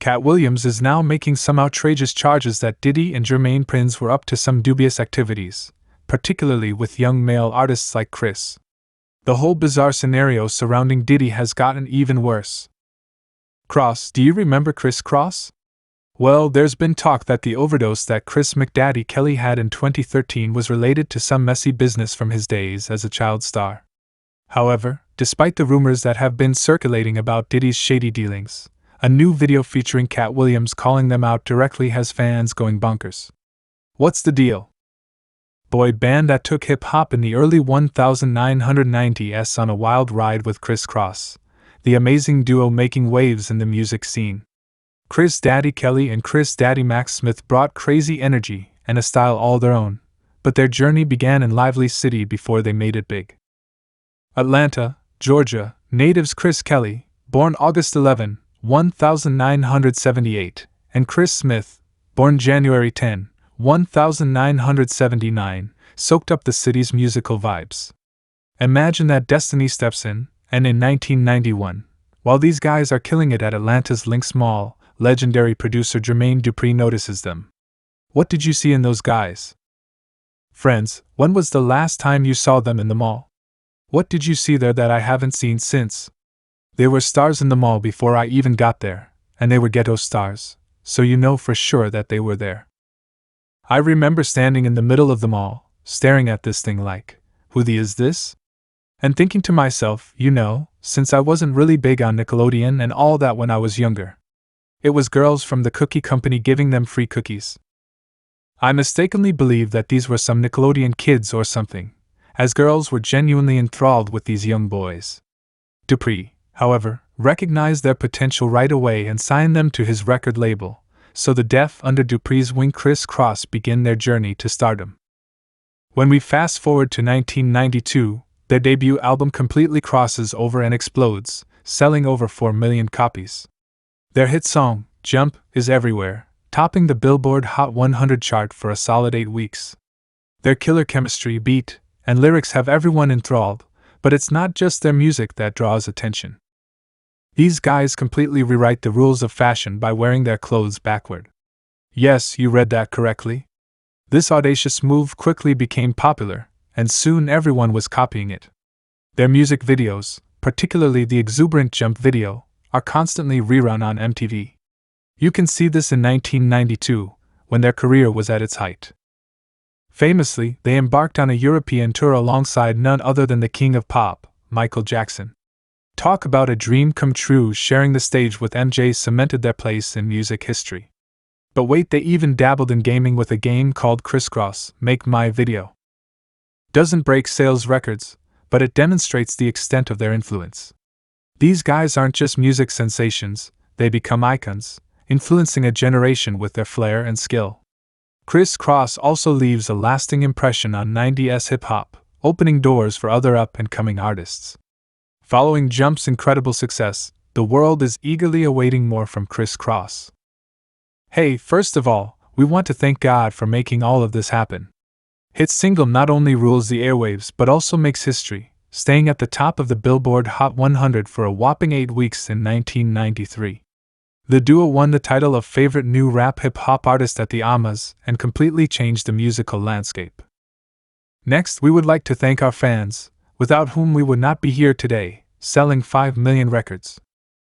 Katt Williams is now making some outrageous charges that Diddy and Jermaine Dupri were up to some dubious activities, particularly with young male artists like Kris. The whole bizarre scenario surrounding Diddy has gotten even worse. Kross, do you remember Kris Kross? Well, there's been talk that the overdose that Kris McDaddy Kelly had in 2013 was related to some messy business from his days as a child star. However, despite the rumors that have been circulating about Diddy's shady dealings, a new video featuring Katt Williams calling them out directly has fans going bonkers. What's the deal? Boy band that took hip-hop in the early 1990s on a wild ride with Kris Kross, the amazing duo making waves in the music scene. Kris Daddy Kelly and Kris Daddy Max Smith brought crazy energy and a style all their own, but their journey began in Lively City before they made it big. Atlanta, Georgia, natives Kris Kelly, born August 11, 1978, and Kris Smith, born January 10, 1979, soaked up the city's musical vibes. Imagine that destiny steps in, and in 1991, while these guys are killing it at Atlanta's Lynx Mall, legendary producer Jermaine Dupri notices them. What did you see in those guys? Friends, when was the last time you saw them in the mall? What did you see there that I haven't seen since? They were stars in the mall before I even got there, and they were ghetto stars, so you know for sure that they were there. I remember standing in the middle of the mall, staring at this thing like, who the is this? And thinking to myself, since I wasn't really big on Nickelodeon and all that when I was younger. It was girls from the cookie company giving them free cookies. I mistakenly believed that these were some Nickelodeon kids or something, as girls were genuinely enthralled with these young boys. Dupri, however, recognized their potential right away and signed them to his record label, so the Def under Dupri's wing Kris Kross begin their journey to stardom. When we fast forward to 1992, their debut album completely crosses over and explodes, selling over 4 million copies. Their hit song, Jump, is everywhere, topping the Billboard Hot 100 chart for a solid 8 weeks. Their killer chemistry, beat, and lyrics have everyone enthralled, but it's not just their music that draws attention. These guys completely rewrite the rules of fashion by wearing their clothes backward. Yes, you read that correctly. This audacious move quickly became popular, and soon everyone was copying it. Their music videos, particularly the exuberant Jump video, are constantly rerun on MTV. You can see this in 1992, when their career was at its height. Famously, they embarked on a European tour alongside none other than the king of pop, Michael Jackson. Talk about a dream come true. Sharing the stage with MJ cemented their place in music history. But wait, they even dabbled in gaming with a game called Kris Kross, Make My Video. Doesn't break sales records, but it demonstrates the extent of their influence. These guys aren't just music sensations, they become icons, influencing a generation with their flair and skill. Kris Kross also leaves a lasting impression on 90s hip-hop, opening doors for other up-and-coming artists. Following Jump's incredible success, the world is eagerly awaiting more from Kris Kross. Hey, first of all, we want to thank God for making all of this happen. Hit single not only rules the airwaves but also makes history, staying at the top of the Billboard Hot 100 for a whopping 8 weeks in 1993. The duo won the title of Favorite New Rap Hip-Hop Artist at the AMAs and completely changed the musical landscape. Next, we would like to thank our fans, without whom we would not be here today, selling 5 million records.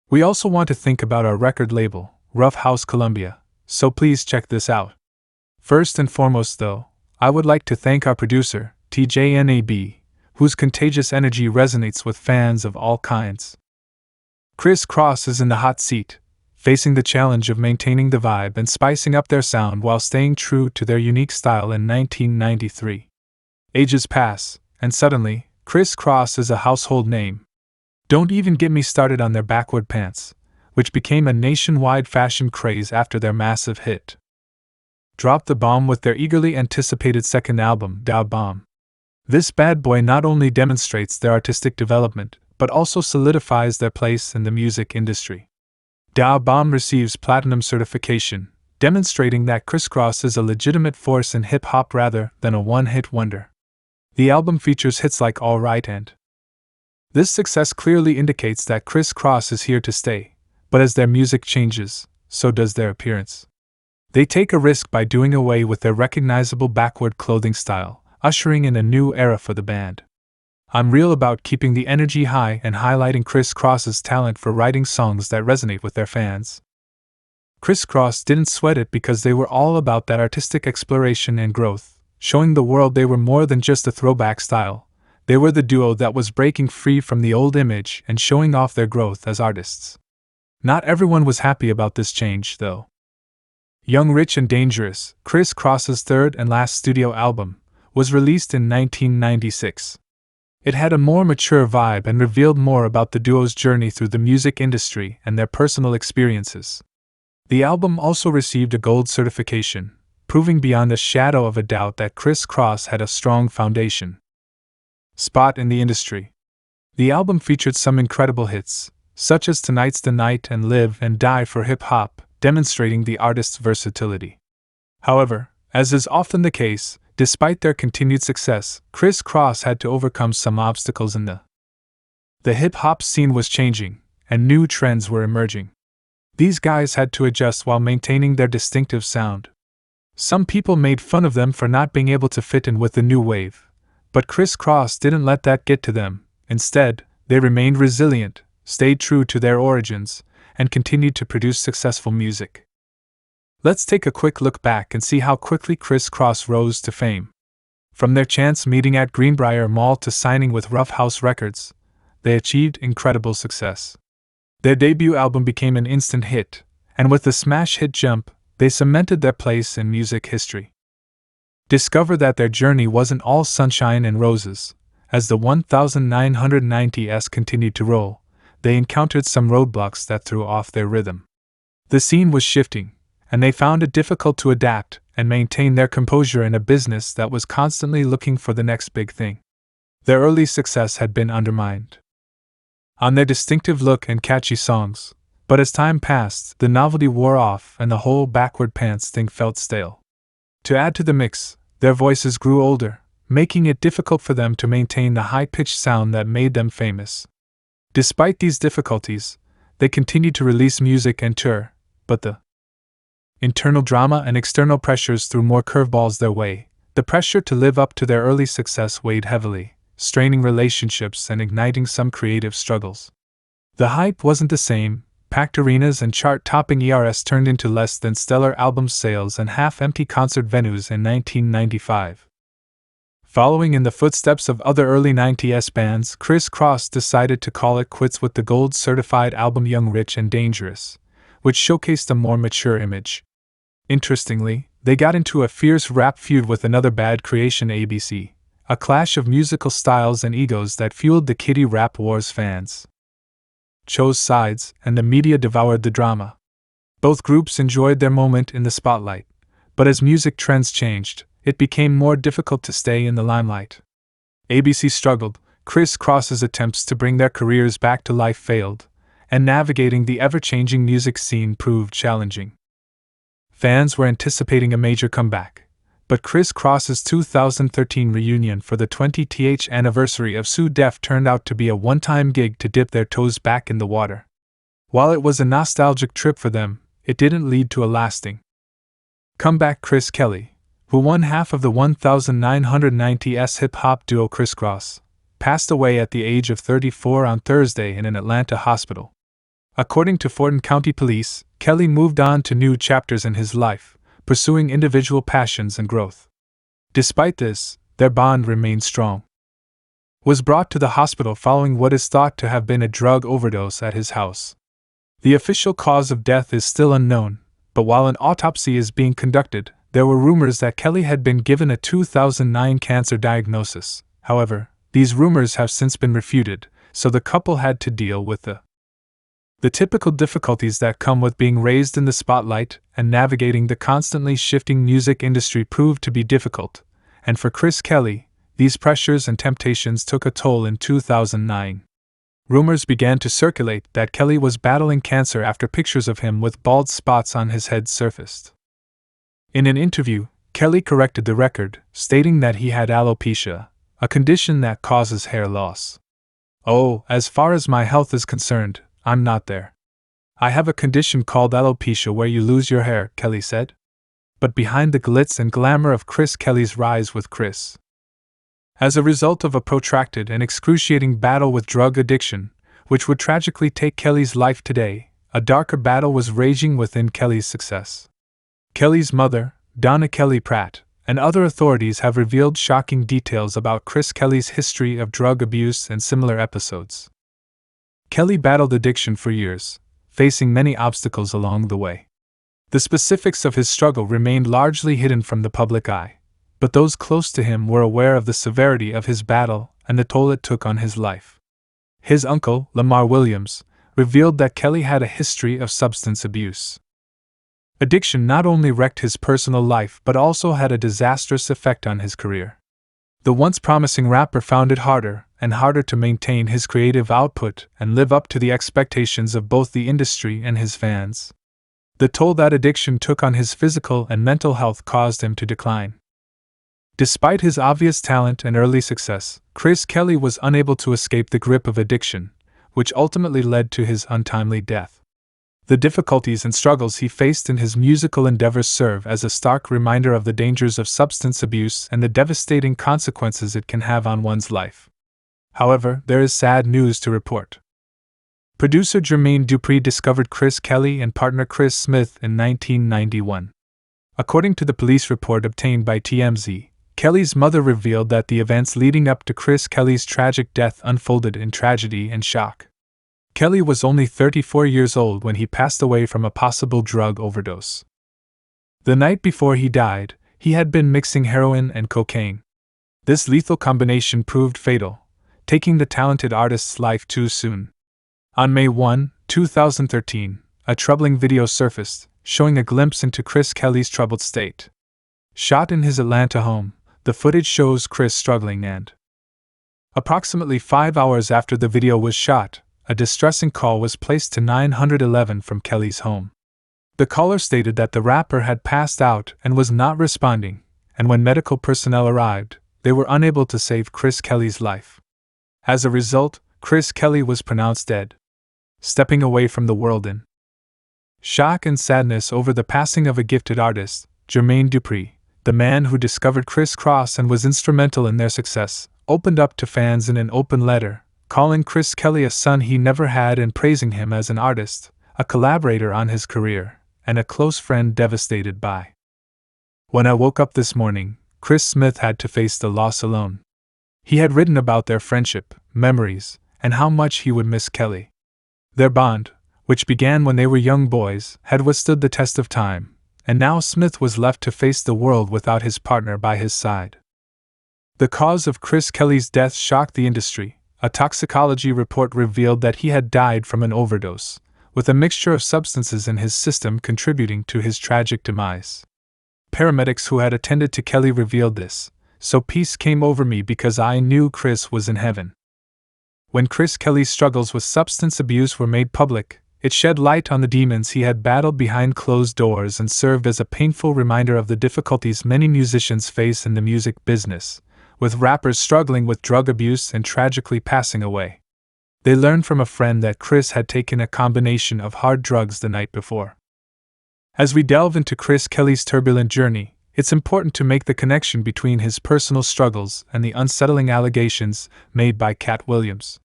We also want to think about our record label, Rough House Columbia, so please check this out. First and foremost though, I would like to thank our producer, TJNAB, whose contagious energy resonates with fans of all kinds. Kris Kross is in the hot seat, facing the challenge of maintaining the vibe and spicing up their sound while staying true to their unique style in 1993. Ages pass, and suddenly, Kris Kross is a household name. Don't even get me started on their backward pants, which became a nationwide fashion craze after their massive hit. Drop the bomb with their eagerly anticipated second album, Da Bomb. This bad boy not only demonstrates their artistic development, but also solidifies their place in the music industry. Da Bomb receives platinum certification, demonstrating that Kris Kross is a legitimate force in hip-hop rather than a one-hit wonder. The album features hits like All Right and. This success clearly indicates that Kris Kross is here to stay, but as their music changes, so does their appearance. They take a risk by doing away with their recognizable backward clothing style, ushering in a new era for the band. I'm real about keeping the energy high and highlighting Kris Kross's talent for writing songs that resonate with their fans. Kris Kross didn't sweat it because they were all about that artistic exploration and growth, showing the world they were more than just a throwback style. They were the duo that was breaking free from the old image and showing off their growth as artists. Not everyone was happy about this change, though. Young, Rich and Dangerous, Kris Kross's third and last studio album, was released in 1996. It had a more mature vibe and revealed more about the duo's journey through the music industry and their personal experiences. The album also received a gold certification, proving beyond a shadow of a doubt that Kris Kross had a strong foundation. Spot in the industry. The album featured some incredible hits, such as Tonight's the Night and Live and Die for Hip Hop, demonstrating the artist's versatility. However, as is often the case, despite their continued success, Kris Kross had to overcome some obstacles in the hip-hop scene was changing, and new trends were emerging. These guys had to adjust while maintaining their distinctive sound. Some people made fun of them for not being able to fit in with the new wave, but Kris Kross didn't let that get to them. Instead, they remained resilient, stayed true to their origins, and continued to produce successful music. Let's take a quick look back and see how quickly Kris Kross rose to fame. From their chance meeting at Greenbrier Mall to signing with Rough House Records, they achieved incredible success. Their debut album became an instant hit, and with the smash hit Jump, they cemented their place in music history. Discover that their journey wasn't all sunshine and roses. As the 1990s continued to roll, they encountered some roadblocks that threw off their rhythm. The scene was shifting, and they found it difficult to adapt and maintain their composure in a business that was constantly looking for the next big thing. Their early success had been undermined on their distinctive look and catchy songs, but as time passed, the novelty wore off and the whole backward pants thing felt stale. To add to the mix, their voices grew older, making it difficult for them to maintain the high-pitched sound that made them famous. Despite these difficulties, they continued to release music and tour, but the internal drama and external pressures threw more curveballs their way. The pressure to live up to their early success weighed heavily, straining relationships and igniting some creative struggles. The hype wasn't the same. Packed arenas and chart-topping ERS turned into less than stellar album sales and half-empty concert venues in 1995. Following in the footsteps of other early 90s bands, Kris Kross decided to call it quits with the gold-certified album Young, Rich and Dangerous, which showcased a more mature image. Interestingly, they got into a fierce rap feud with another bad creation, ABC, a clash of musical styles and egos that fueled the Kitty Rap Wars. Fans chose sides, and the media devoured the drama. Both groups enjoyed their moment in the spotlight, but as music trends changed, it became more difficult to stay in the limelight. ABC struggled, Kris Kross's attempts to bring their careers back to life failed, and navigating the ever-changing music scene proved challenging. Fans were anticipating a major comeback, but Kris Kross's 2013 reunion for the 20th anniversary of Sue Def turned out to be a one-time gig to dip their toes back in the water. While it was a nostalgic trip for them, it didn't lead to a lasting comeback. Chris Kelly, who won half of the 1990s hip-hop duo Kris Kross, passed away at the age of 34 on Thursday in an Atlanta hospital. According to Fulton County Police, Kelly moved on to new chapters in his life, pursuing individual passions and growth. Despite this, their bond remained strong. Was brought to the hospital following what is thought to have been a drug overdose at his house. The official cause of death is still unknown, but while an autopsy is being conducted, there were rumors that Kelly had been given a 2009 cancer diagnosis. However, these rumors have since been refuted, so the couple had to deal with the typical difficulties that come with being raised in the spotlight, and navigating the constantly shifting music industry proved to be difficult, and for Chris Kelly, these pressures and temptations took a toll in 2009. Rumors began to circulate that Kelly was battling cancer after pictures of him with bald spots on his head surfaced. In an interview, Kelly corrected the record, stating that he had alopecia, a condition that causes hair loss. "Oh, as far as my health is concerned, I'm not there. "I have a condition called alopecia where you lose your hair," Kelly said. But behind the glitz and glamour of Kris Kelly's rise with Kris. As a result of a protracted and excruciating battle with drug addiction, which would tragically take Kelly's life today, a darker battle was raging within Kelly's success. Kelly's mother, Donna Kelly Pratt, and other authorities have revealed shocking details about Kris Kelly's history of drug abuse and similar episodes. Kelly battled addiction for years, facing many obstacles along the way. The specifics of his struggle remained largely hidden from the public eye, but those close to him were aware of the severity of his battle and the toll it took on his life. His uncle, Lamar Williams, revealed that Kelly had a history of substance abuse. Addiction not only wrecked his personal life but also had a disastrous effect on his career. The once promising rapper found it harder and harder to maintain his creative output and live up to the expectations of both the industry and his fans. The toll that addiction took on his physical and mental health caused him to decline. Despite his obvious talent and early success, Kris Kelly was unable to escape the grip of addiction, which ultimately led to his untimely death. The difficulties and struggles he faced in his musical endeavors serve as a stark reminder of the dangers of substance abuse and the devastating consequences it can have on one's life. However, there is sad news to report. Producer Jermaine Dupri discovered Kris Kelly and partner Chris Smith in 1991. According to the police report obtained by TMZ, Kelly's mother revealed that the events leading up to Kris Kelly's tragic death unfolded in tragedy and shock. Kelly was only 34 years old when he passed away from a possible drug overdose. The night before he died, he had been mixing heroin and cocaine. This lethal combination proved fatal, taking the talented artist's life too soon. On May 1, 2013, a troubling video surfaced, showing a glimpse into Kris Kelly's troubled state. Shot in his Atlanta home, the footage shows Kris struggling and. Approximately 5 hours after the video was shot, a distressing call was placed to 911 from Kelly's home. The caller stated that the rapper had passed out and was not responding, and when medical personnel arrived, they were unable to save Kris Kelly's life. As a result, Kris Kelly was pronounced dead, stepping away from the world in shock and sadness over the passing of a gifted artist. Jermaine Dupri, the man who discovered Kris Kross and was instrumental in their success, opened up to fans in an open letter, calling Kris Kelly a son he never had and praising him as an artist, a collaborator on his career, and a close friend devastated by. "When I woke up this morning, Chris Smith had to face the loss alone. He had written about their friendship, memories, and how much he would miss Kelly. Their bond, which began when they were young boys, had withstood the test of time, and now Smith was left to face the world without his partner by his side." The cause of Kris Kelly's death shocked the industry. A toxicology report revealed that he had died from an overdose, with a mixture of substances in his system contributing to his tragic demise. Paramedics who had attended to Kelly revealed this, "So peace came over me because I knew Kris was in heaven." When Kris Kelly's struggles with substance abuse were made public, it shed light on the demons he had battled behind closed doors and served as a painful reminder of the difficulties many musicians face in the music business, with rappers struggling with drug abuse and tragically passing away. They learned from a friend that Kris had taken a combination of hard drugs the night before. As we delve into Kris Kelly's turbulent journey, it's important to make the connection between his personal struggles and the unsettling allegations made by Katt Williams.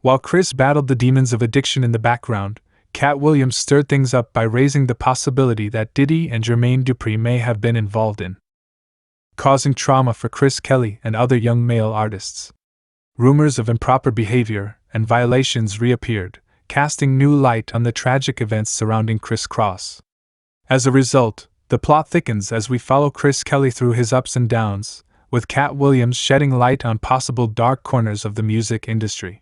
While Kris battled the demons of addiction in the background, Katt Williams stirred things up by raising the possibility that Diddy and Jermaine Dupri may have been involved in causing trauma for Kris Kelly and other young male artists. Rumors of improper behavior and violations reappeared, casting new light on the tragic events surrounding Kris Kross. As a result, the plot thickens as we follow Kris Kelly through his ups and downs, with Katt Williams shedding light on possible dark corners of the music industry.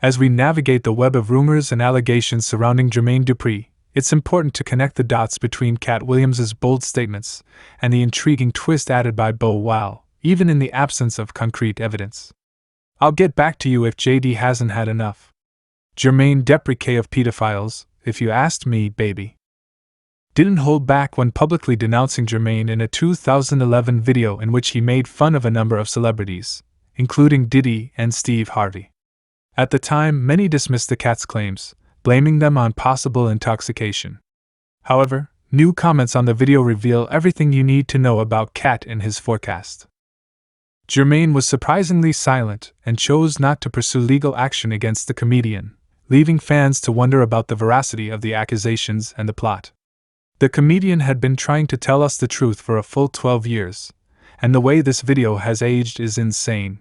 As we navigate the web of rumors and allegations surrounding Jermaine Dupri, it's important to connect the dots between Katt Williams' bold statements and the intriguing twist added by Bow Wow, even in the absence of concrete evidence. "I'll get back to you if JD hasn't had enough. Jermaine Dupri of pedophiles, if you asked me, baby." Didn't hold back when publicly denouncing Jermaine in a 2011 video in which he made fun of a number of celebrities, including Diddy and Steve Harvey. At the time, many dismissed the Katt's claims, blaming them on possible intoxication. However, new comments on the video reveal everything you need to know about Katt and his forecast. Jermaine was surprisingly silent and chose not to pursue legal action against the comedian, leaving fans to wonder about the veracity of the accusations and the plot. The comedian had been trying to tell us the truth for a full 12 years, and the way this video has aged is insane.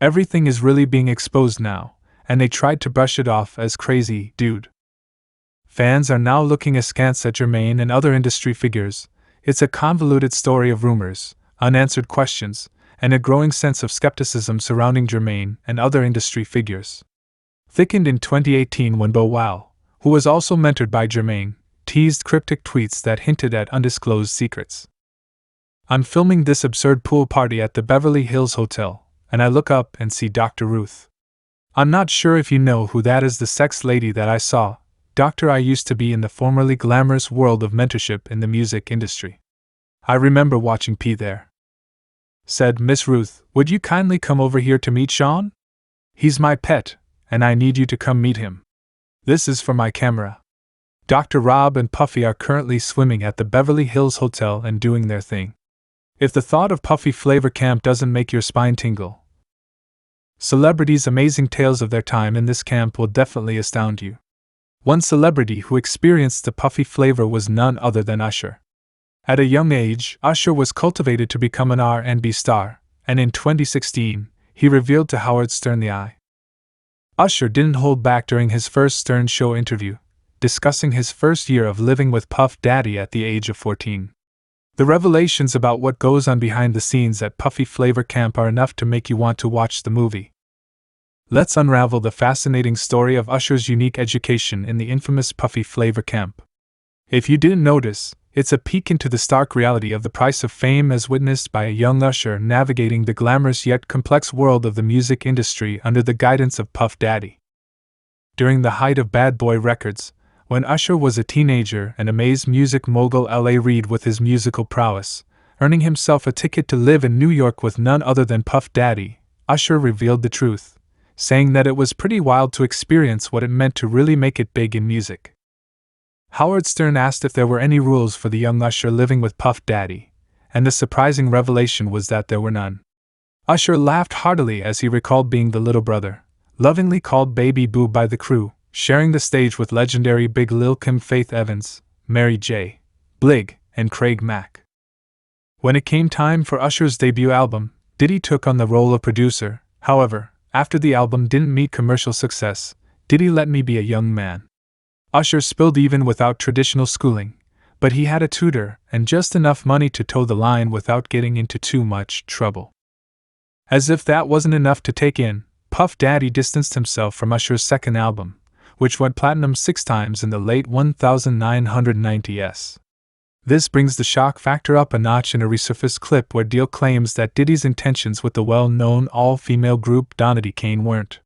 Everything is really being exposed now, and they tried to brush it off as crazy, dude. Fans are now looking askance at Jermaine and other industry figures. It's a convoluted story of rumors, unanswered questions, and a growing sense of skepticism surrounding Jermaine and other industry figures. Thickened in 2018 when Bow Wow, who was also mentored by Jermaine, teased cryptic tweets that hinted at undisclosed secrets. I'm filming this absurd pool party at the Beverly Hills Hotel, and I look up and see Dr. Ruth. I'm not sure if you know who that is, the sex lady that I saw. Doctor, I used to be in the formerly glamorous world of mentorship in the music industry. I remember watching P there. Said Miss Ruth, would you kindly come over here to meet Sean? He's my pet, and I need you to come meet him. This is for my camera. Dr. Rob and Puffy are currently swimming at the Beverly Hills Hotel and doing their thing. If the thought of Puffy Flavor Camp doesn't make your spine tingle, celebrities' amazing tales of their time in this camp will definitely astound you. One celebrity who experienced the Puffy flavor was none other than Usher. At a young age, Usher was cultivated to become an R&B star, and in 2016, he revealed to Howard Stern the I. Usher didn't hold back during his first Stern Show interview, discussing his first year of living with Puff Daddy at the age of 14. The revelations about what goes on behind the scenes at Puffy Flavor Camp are enough to make you want to watch the movie. Let's unravel the fascinating story of Usher's unique education in the infamous Puffy Flavor Camp. If you didn't notice, it's a peek into the stark reality of the price of fame as witnessed by a young Usher navigating the glamorous yet complex world of the music industry under the guidance of Puff Daddy. During the height of Bad Boy Records, when Usher was a teenager and amazed music mogul L.A. Reid with his musical prowess, earning himself a ticket to live in New York with none other than Puff Daddy, Usher revealed the truth, saying that it was pretty wild to experience what it meant to really make it big in music. Howard Stern asked if there were any rules for the young Usher living with Puff Daddy, and the surprising revelation was that there were none. Usher laughed heartily as he recalled being the little brother, lovingly called Baby Boo by the crew, sharing the stage with legendary Big Lil Kim, Faith Evans, Mary J. Blige, and Craig Mack. When it came time for Usher's debut album, Diddy took on the role of producer. However, after the album didn't meet commercial success, Diddy let me be a young man. Usher spilled even without traditional schooling, but he had a tutor and just enough money to toe the line without getting into too much trouble. As if that wasn't enough to take in, Puff Daddy distanced himself from Usher's second album, which went platinum 6 times in the late 1990s. This brings the shock factor up a notch in a resurfaced clip where Deal claims that Diddy's intentions with the well-known all-female group Donity Kane weren't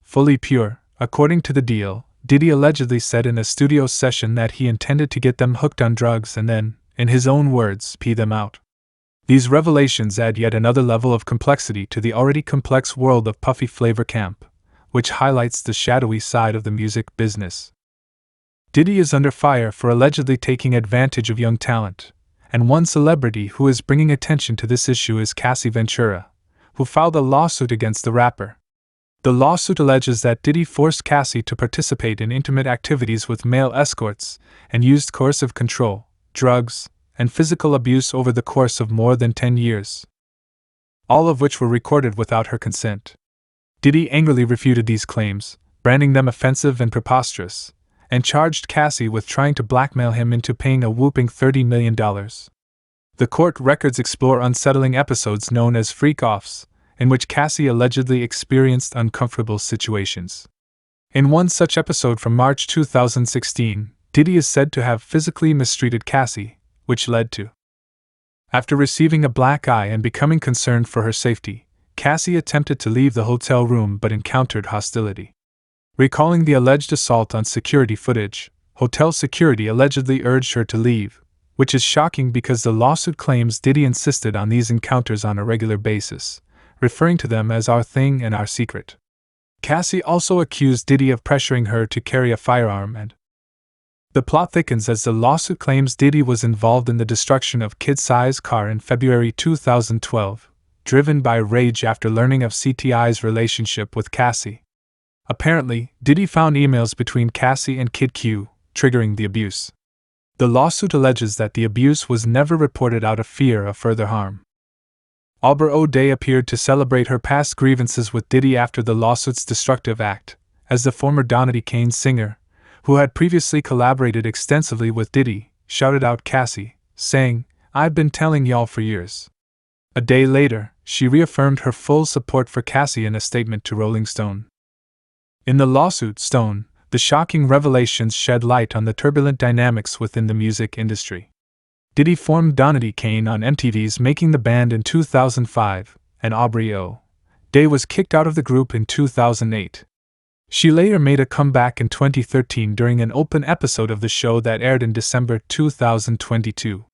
fully pure. According to the Deal, Diddy allegedly said in a studio session that he intended to get them hooked on drugs and then, in his own words, pee them out. These revelations add yet another level of complexity to the already complex world of Puffy Flavor Camp, which highlights the shadowy side of the music business. Diddy is under fire for allegedly taking advantage of young talent, and one celebrity who is bringing attention to this issue is Cassie Ventura, who filed a lawsuit against the rapper. The lawsuit alleges that Diddy forced Cassie to participate in intimate activities with male escorts and used coercive control, drugs, and physical abuse over the course of more than 10 years, all of which were recorded without her consent. Diddy angrily refuted these claims, branding them offensive and preposterous, and charged Cassie with trying to blackmail him into paying a whopping $30 million. The court records explore unsettling episodes known as freak-offs, in which Cassie allegedly experienced uncomfortable situations. In one such episode from March 2016, Diddy is said to have physically mistreated Cassie, which led to. After receiving a black eye and becoming concerned for her safety, Cassie attempted to leave the hotel room but encountered hostility. Recalling the alleged assault on security footage, hotel security allegedly urged her to leave, which is shocking because the lawsuit claims Diddy insisted on these encounters on a regular basis, referring to them as our thing and our secret. Cassie also accused Diddy of pressuring her to carry a firearm, and the plot thickens as the lawsuit claims Diddy was involved in the destruction of Kid Si's car in February 2012, driven by rage after learning of CTI's relationship with Cassie. Apparently, Diddy found emails between Cassie and Kid Q, triggering the abuse. The lawsuit alleges that the abuse was never reported out of fear of further harm. Aubrey O'Day appeared to celebrate her past grievances with Diddy after the lawsuit's destructive act, as the former Donny Kane singer, who had previously collaborated extensively with Diddy, shouted out Cassie, saying, "I've been telling y'all for years." A day later, she reaffirmed her full support for Cassie in a statement to Rolling Stone. In the lawsuit, Stone, the shocking revelations shed light on the turbulent dynamics within the music industry. Diddy formed Donny Kane on MTV's Making the Band in 2005, and Aubrey O'Day was kicked out of the group in 2008. She later made a comeback in 2013 during an open episode of the show that aired in December 2022.